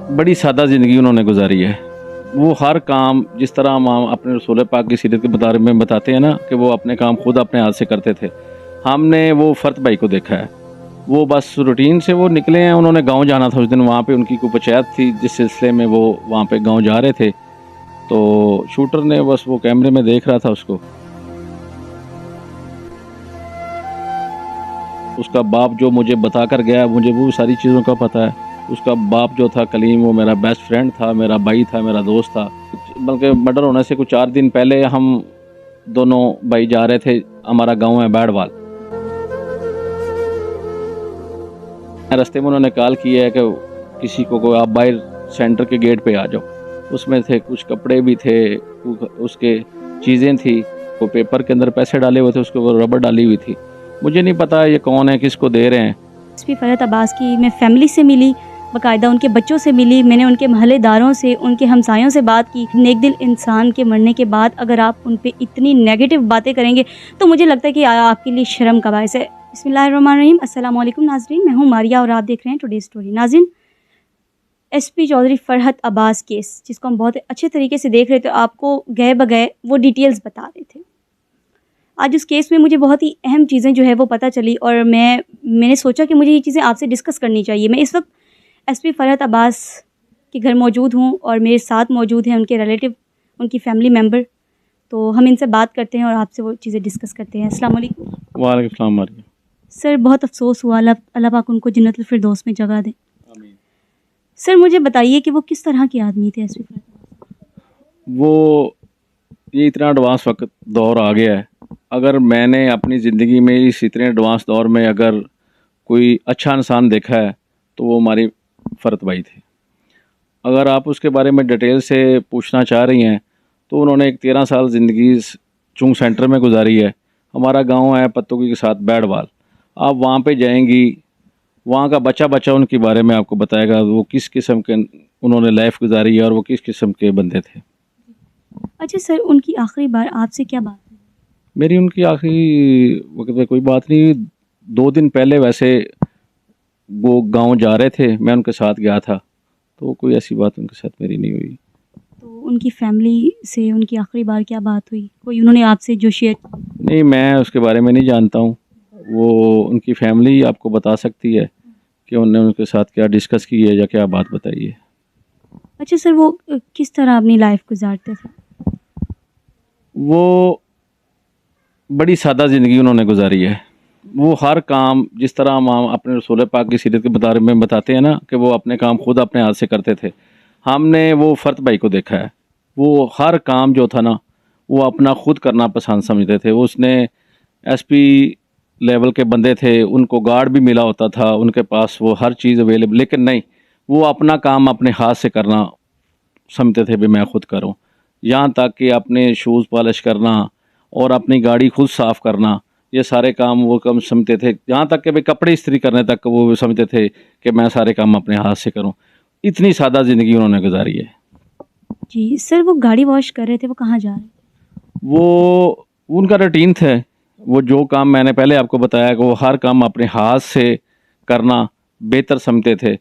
बड़ी सादा ज़िंदगी उन्होंने गुजारी है। वो हर काम जिस तरह हम अपने रसूल पाक की सीरत के बारे में बताते हैं ना कि वो अपने काम खुद अपने हाथ से करते थे, हमने वो फ़र्त भाई को देखा है। वो बस रूटीन से वो निकले हैं, उन्होंने गांव जाना था उस दिन, वहाँ पे उनकी कोई पंचायत थी जिस सिलसिले में वो वहाँ पे गांव जा रहे थे। तो शूटर ने बस वो कैमरे में देख रहा था उसको। उसका बाप जो मुझे बता कर गया, मुझे वो सारी चीज़ों का पता है। उसका बाप जो था कलीम, वो मेरा बेस्ट फ्रेंड था, मेरा भाई था, मेरा दोस्त था। बल्कि मर्डर होने से कुछ 4 दिन पहले हम दोनों भाई जा रहे थे, हमारा गांव है बैडवाल। रास्ते में उन्होंने कॉल किया है कि किसी को आप बाहर सेंटर के गेट पे आ जाओ। उसमें थे कुछ कपड़े भी थे, उसके चीज़ें थी, वो पेपर के अंदर पैसे डाले हुए थे, उसके ऊपर रबर डाली हुई थी। मुझे नहीं पता ये कौन है, किसको दे रहे हैं। एसपी फरहत अब्बास की मैं फैमिली से मिली, बाकायदा उनके बच्चों से मिली, मैंने उनके महल्लेदारों से, उनके हमसायों से बात की। नेक दिल इंसान के मरने के बाद अगर आप उन पे इतनी नेगेटिव बातें करेंगे तो मुझे लगता है कि आपके लिए शर्म का बायस है। बिस्मिल्लाहिर्रहमानिर्रहीम, अस्सलाम वालेकुम नाज़रीन, मैं हूँ मारिया और आप देख रहे हैं टुडे स्टोरी। नाज़रीन, एसपी चौधरी फरहत अब्बास केस जिसको हम बहुत अच्छे तरीके से देख रहे थे, आपको गए बगए वो डिटेल्स बता रहे थे। आज उस केस में मुझे बहुत ही अहम चीज़ें जो है वो पता चली और मैंने सोचा कि मुझे ये चीज़ें आपसे डिस्कस करनी चाहिए। मैं इस वक्त एसपी फरहत अब्बास के घर मौजूद हूँ और मेरे साथ मौजूद हैं उनके रिलेटिव, उनकी फैमिली मेम्बर। तो हम इनसे बात करते हैं और आपसे वो चीज़ें डिस्कस करते हैं। अस्सलाम वालेकुम। वालेकुम सलाम मारिया। सर, बहुत अफसोस हुआ, अल्लाह पाक उनको जन्नतुल फिरदौस में जगह दे। आमीन। सर, मुझे बताइए कि वो किस तरह के आदमी थे एसपी फरहत? वो ये इतना एडवांस वक्त दौर आ गया है, अगर मैंने अपनी ज़िंदगी में इस इतने एडवांस दौर में अगर कोई अच्छा इंसान देखा है तो वो हमारी फ़रत भाई थे। अगर आप उसके बारे में डिटेल से पूछना चाह रही हैं तो उन्होंने एक 13 साल ज़िंदगी चुंग सेंटर में गुजारी है। हमारा गांव है पत्तोकी के साथ बैडवाल। आप वहाँ पे जाएंगी, वहाँ का बच्चा बच्चा उनके बारे में आपको बताएगा वो किस किस्म के उन्होंने लाइफ गुजारी है और वो किस किस्म के बंदे थे। अच्छा सर, उनकी आखिरी बार आपसे क्या बात हुई? मेरी उनकी आखिरी वक्त में कोई बात नहीं। 2 दिन पहले वैसे वो गांव जा रहे थे, मैं उनके साथ गया था, तो कोई ऐसी बात उनके साथ मेरी नहीं हुई। तो उनकी फैमिली से उनकी आखिरी बार क्या बात हुई? कोई उन्होंने आपसे जो शेयर? नहीं, मैं उसके बारे में नहीं जानता हूँ। वो उनकी फैमिली आपको बता सकती है कि उन्होंने उनके साथ क्या डिस्कस की है या क्या बात बताई है। अच्छा सर, वो किस तरह अपनी लाइफ गुजारते थे? वो बड़ी सादा ज़िंदगी उन्होंने गुजारी है। वो हर काम जिस तरह हम अपने रसूल पाक की सीरत के बारे में बताते हैं ना कि वो अपने काम खुद अपने हाथ से करते थे, हमने वो फ़र्त भाई को देखा है। वो हर काम जो था ना वो अपना खुद करना पसंद समझते थे। उसने एसपी लेवल के बंदे थे, उनको गार्ड भी मिला होता था, उनके पास वो हर चीज़ अवेलेबल, लेकिन नहीं, वो अपना काम अपने हाथ से करना समझते थे भी मैं खुद करूं। यहाँ तक कि अपने शूज़ पॉलिश करना और अपनी गाड़ी खुद साफ़ करना, ये सारे काम वो कम समझते थे। यहाँ तक कि भाई कपड़े इस्त्री करने तक वो समझते थे कि मैं सारे काम अपने हाथ से करूं। इतनी सादा ज़िंदगी उन्होंने गुजारी है। जी सर, वो गाड़ी वॉश कर रहे थे, वो कहाँ जा रहे थे? वो उनका रूटीन था, वो जो काम मैंने पहले आपको बताया कि वो हर काम अपने हाथ से करना बेहतर समझते थे।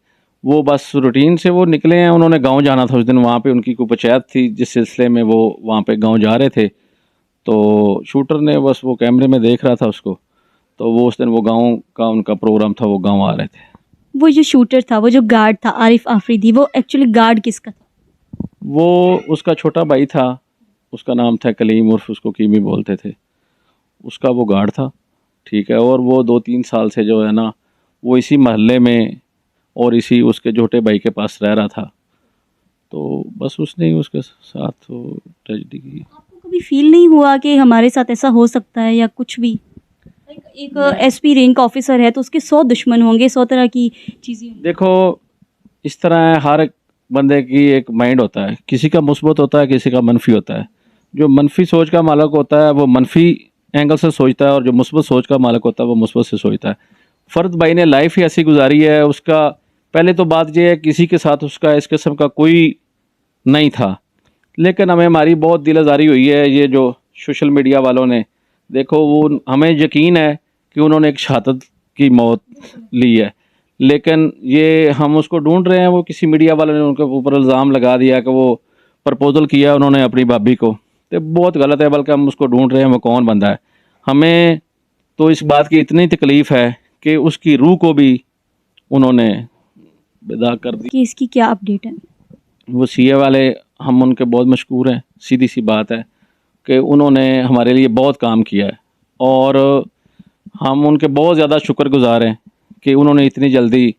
वो बस रूटीन से वो निकले हैं, उन्होंने गांव जाना था उस दिन, वहाँ पे उनकी कोई पंचायत थी जिस सिलसिले में वो वहाँ पे गांव जा रहे थे। तो शूटर ने बस वो कैमरे में देख रहा था उसको, तो वो उस दिन वो गांव का उनका प्रोग्राम था, वो गांव आ रहे थे। वो जो शूटर था, वो जो गार्ड था आरिफ आफरीदी, वो एक्चुअली गार्ड किसका था? वो उसका छोटा भाई था, उसका नाम था कलीम, उर्फ उसको कीमी बोलते थे। उसका वो गार्ड था, ठीक है। और वो 2-3 साल से जो है ना वो इसी महल्ले में और इसी उसके छोटे भाई के पास रह रहा था। तो बस उसने ही उसके साथ वो ट्रेजेडी की। आपको कभी फील नहीं हुआ कि हमारे साथ ऐसा हो सकता है या कुछ भी? एक एसपी रैंक ऑफिसर है तो उसके 100 दुश्मन होंगे, 100 तरह की चीज़ें होंगी। देखो, इस तरह है, हर एक बंदे की एक माइंड होता है, किसी का मुस्बत होता है, किसी का मनफी होता है। जो मनफी सोच का मालिक होता है वो मनफी एंगल से सोचता है और जो मुस्बत सोच का मालिक होता है वो मुस्बत से सोचता है। फ़र्द भाई ने लाइफ ही ऐसी गुजारी है। उसका पहले तो बात यह है किसी के साथ उसका इस किस्म का कोई नहीं था, लेकिन हमें हमारी बहुत दिल आज़ारी हुई है ये जो सोशल मीडिया वालों ने, देखो वो हमें यकीन है कि उन्होंने एक शहादत की मौत ली है, लेकिन ये हम उसको ढूंढ रहे हैं। वो किसी मीडिया वाले ने उनके ऊपर इल्ज़ाम लगा दिया कि वो प्रपोजल किया उन्होंने अपनी भाभी को, तो बहुत गलत है। बल्कि हम उसको ढूंढ रहे हैं वो कौन बंदा है। हमें तो इस बात की इतनी तकलीफ़ है कि उसकी रूह को भी उन्होंने विदा कर दी। कि इसकी क्या अपडेट है? वो सीए वाले, हम उनके बहुत मशहूर हैं। सीधी सी बात है कि उन्होंने हमारे लिए बहुत काम किया है और हम उनके बहुत ज़्यादा शुक्रगुजार हैं कि उन्होंने इतनी जल्दी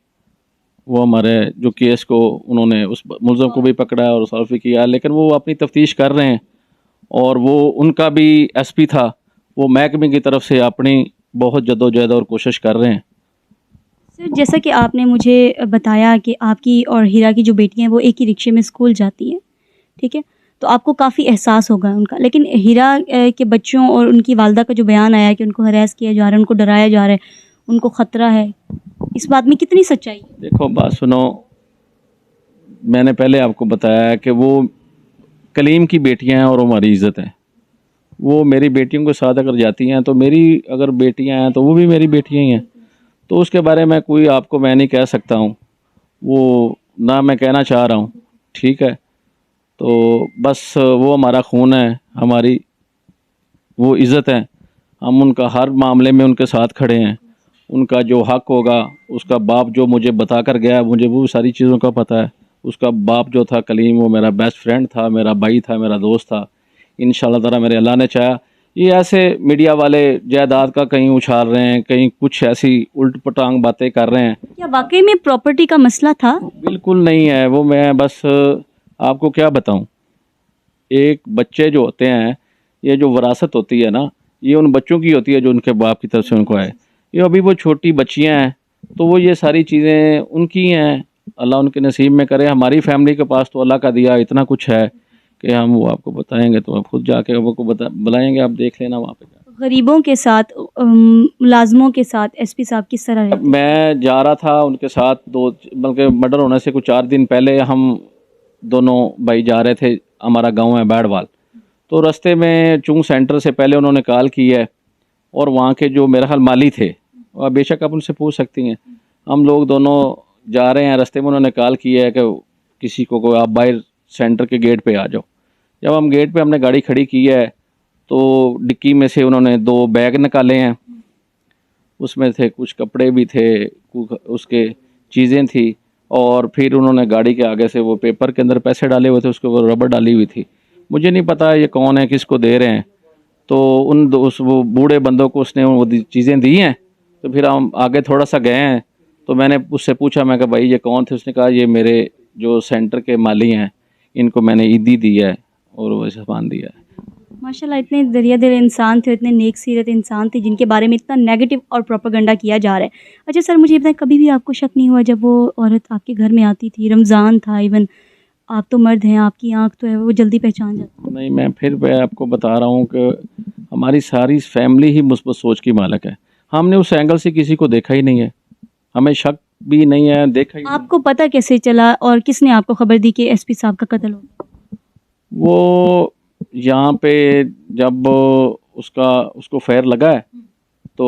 वो हमारे जो केस को उन्होंने उस मुलज़म को भी पकड़ा और सॉल्व भी किया। लेकिन वो अपनी तफ्तीश कर रहे हैं और वो उनका भी एसपी था, वो महकमे की तरफ से अपनी बहुत जद्दोजहद और कोशिश कर रहे हैं। सर, जैसा कि आपने मुझे बताया कि आपकी और हीरा की जो बेटियां हैं वो एक ही रिक्शे में स्कूल जाती हैं, ठीक है, तो आपको काफ़ी एहसास होगा उनका। लेकिन हीरा के बच्चों और उनकी वालदा का जो बयान आया कि उनको हरास किया जा रहा है, उनको डराया जा रहा है, उनको ख़तरा है, इस बात में कितनी सच्चाई है? देखो बात सुनो, मैंने पहले आपको बताया कि वो कलीम की बेटियां हैं और हमारी इज़्ज़त है। वो मेरी बेटियों के साथ अगर जाती हैं तो मेरी अगर बेटियां हैं तो वो भी मेरी बेटियां ही हैं। तो उसके बारे में कोई आपको मैं नहीं कह सकता हूँ, वो ना मैं कहना चाह रहा हूँ, ठीक है। तो बस वो हमारा खून है, हमारी वो इज़्ज़त है। हम उनका हर मामले में उनके साथ खड़े हैं। उनका जो हक होगा, उसका बाप जो मुझे बता कर गया, मुझे वो सारी चीज़ों का पता है। उसका बाप जो था कलीम, वो मेरा बेस्ट फ्रेंड था, मेरा भाई था, मेरा दोस्त था। इंशाल्लाह ताला मेरे अल्लाह ने चाहा। ये ऐसे मीडिया वाले जायदाद का कहीं उछाल रहे हैं, कहीं कुछ ऐसी उल्ट पटांग बातें कर रहे हैं। क्या वाकई में प्रॉपर्टी का मसला था? बिल्कुल नहीं है वो। मैं बस आपको क्या बताऊं, एक बच्चे जो होते हैं, ये जो विरासत होती है ना, ये उन बच्चों की होती है जो उनके बाप की तरफ से उनको आए। ये अभी वो छोटी बच्चियां हैं तो वो ये सारी चीज़ें उनकी हैं, अल्लाह उनके नसीब में करे। हमारी फैमिली के पास तो अल्लाह का दिया इतना कुछ है कि हम वो आपको बताएंगे तो आप खुद जाके वो को बुलाएंगे, आप देख लेना वहाँ पे। गरीबों के साथ, मुलाजमों के साथ एसपी साहब किस तरह रहते हैं? मैं जा रहा था उनके साथ, दो बल्कि मर्डर होने से कुछ 4 दिन पहले हम दोनों भाई जा रहे थे। हमारा गांव है बैडवाल, तो रास्ते में चुंग सेंटर से पहले उन्होंने कॉल की है और वहाँ के जो मेरा ख्याल माली थे, और बेशक आप उनसे पूछ सकती हैं। हम लोग दोनों जा रहे हैं, रास्ते में उन्होंने कॉल की है कि किसी को आप बाहर सेंटर के गेट पे आ जाओ। जब हम गेट पे हमने गाड़ी खड़ी की है तो डिक्की में से उन्होंने 2 बैग निकाले हैं। उसमें थे कुछ कपड़े भी थे, उसके चीज़ें थी, और फिर उन्होंने गाड़ी के आगे से वो पेपर के अंदर पैसे डाले हुए थे, उसके ऊपर रबर डाली हुई थी। मुझे नहीं पता ये कौन है, किसको दे रहे हैं। तो उस वो बूढ़े बंदों को उसने वो चीज़ें दी हैं। तो फिर हम आगे थोड़ा सा गए हैं तो मैंने उससे पूछा, मैं कहा भाई ये कौन थे? उसने कहा ये मेरे जो सेंटर के माली हैं, इनको मैंने ईदी दी है और वो सामान दिया है। माशाल्लाह, इतने दरिया दिल इंसान थे, इतने नेक सीरत इंसान थे जिनके बारे में इतना नेगेटिव और प्रोपेगेंडा किया जा रहा है। अच्छा सर, मुझे ये बताएं, कभी भी आपको शक नहीं हुआ जब वो औरत आपके घर में आती थी? रमज़ान था, इवन आप तो मर्द हैं, आपकी आंख तो है, वो जल्दी पहचान जाती? नहीं, मैं आपको बता रहा हूँ कि हमारी सारी फैमिली ही मुस्बत सोच की मालक है। हमने उस एंगल से किसी को देखा ही नहीं है, हमें शक भी नहीं है, देखा ही नहीं। आपको पता कैसे चला और किसने आपको खबर दी कि एसपी साहब का कत्ल हो गया? वो यहाँ पे जब उसको फैर लगा है तो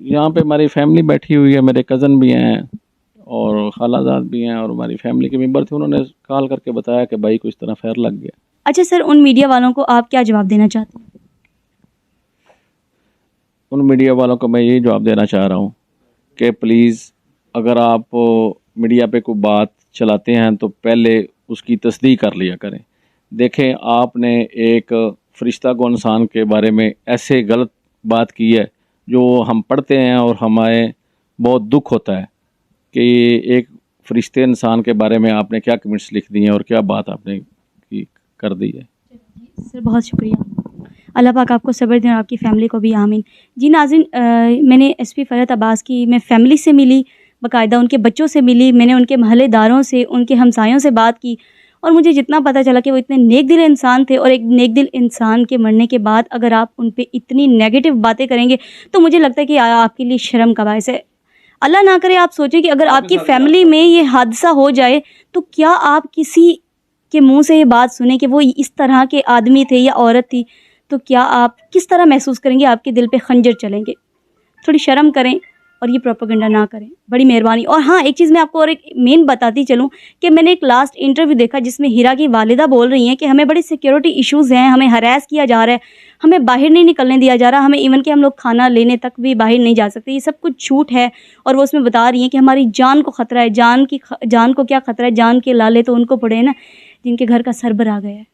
यहाँ पे हमारी फैमिली बैठी हुई है, मेरे कज़न भी हैं और खालाजाद भी हैं और हमारी फैमिली के मेंबर थे। उन्होंने कॉल करके बताया कि भाई को इस तरह फैर लग गया। अच्छा सर, उन मीडिया वालों को आप क्या जवाब देना चाहते हैं? उन मीडिया वालों को मैं यही जवाब देना चाह रहा हूँ कि प्लीज़, अगर आप मीडिया पे कोई बात चलाते हैं तो पहले उसकी तस्दीक कर लिया करें। देखें, आपने एक फ़रिश्ता को इंसान के बारे में ऐसे गलत बात की है जो हम पढ़ते हैं और हमें बहुत दुख होता है कि एक फ़रिश्ते इंसान के बारे में आपने क्या कमेंट्स लिख दिए हैं और क्या बात आपने की कर दी है। सर बहुत शुक्रिया, अल्लाह पाक आपको सब्र दें और आपकी फ़ैमिली को भी, आमीन। जी नाज़रीन, मैंने एसपी फ़रहत अब्बास की मैं फ़ैमिली से मिली, बाकायदा उनके बच्चों से मिली, मैंने उनके महल्लेदारों से, उनके हमसायों से बात की और मुझे जितना पता चला कि वो इतने नेक दिल इंसान थे। और एक नेक दिल इंसान के मरने के बाद अगर आप उन पे इतनी नेगेटिव बातें करेंगे तो मुझे लगता है कि आपके लिए शर्म का बायस है। अल्लाह ना करे आप सोचें कि अगर आपकी फ़ैमिली में ये हादसा हो जाए तो क्या आप किसी के मुँह से ये बात सुने कि वो इस तरह के आदमी थे या औरत थी, तो क्या आप किस तरह महसूस करेंगे? आपके दिल पे खंजर चलेंगे। थोड़ी शर्म करें, और ये प्रोपेगेंडा ना करें, बड़ी मेहरबानी। और हाँ, एक चीज़ मैं आपको और एक मेन बताती चलूँ कि मैंने एक लास्ट इंटरव्यू देखा जिसमें हीरा की वालिदा बोल रही हैं कि हमें बड़े सिक्योरिटी इश्यूज़ हैं, हमें हरास किया जा रहा है, हमें बाहर नहीं निकलने दिया जा रहा, हमें इवन कि हम लोग खाना लेने तक भी बाहर नहीं जा सकते। ये सब कुछ झूठ है। और वो उसमें बता रही हैं कि हमारी जान को ख़तरा है। जान को क्या ख़तरा है, जान के लाले तो उनको पड़े हैं ना जिनके घर का सरबर आ गया है।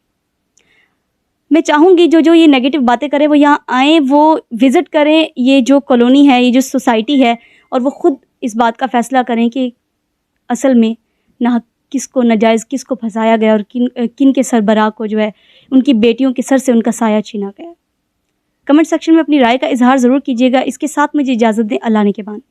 मैं चाहूँगी जो ये नेगेटिव बातें करें वो यहाँ आएँ, वो विज़िट करें ये जो कॉलोनी है, ये जो सोसाइटी है, और वो ख़ुद इस बात का फ़ैसला करें कि असल में ना किसको नाजायज़ किसको फंसाया गया और किन के सरबराह को जो है उनकी बेटियों के सर से उनका साया छीना गया। कमेंट सेक्शन में अपनी राय का इजहार ज़रूर कीजिएगा। इसके साथ मुझे इजाज़त दें। अल्लाह ने के बाद।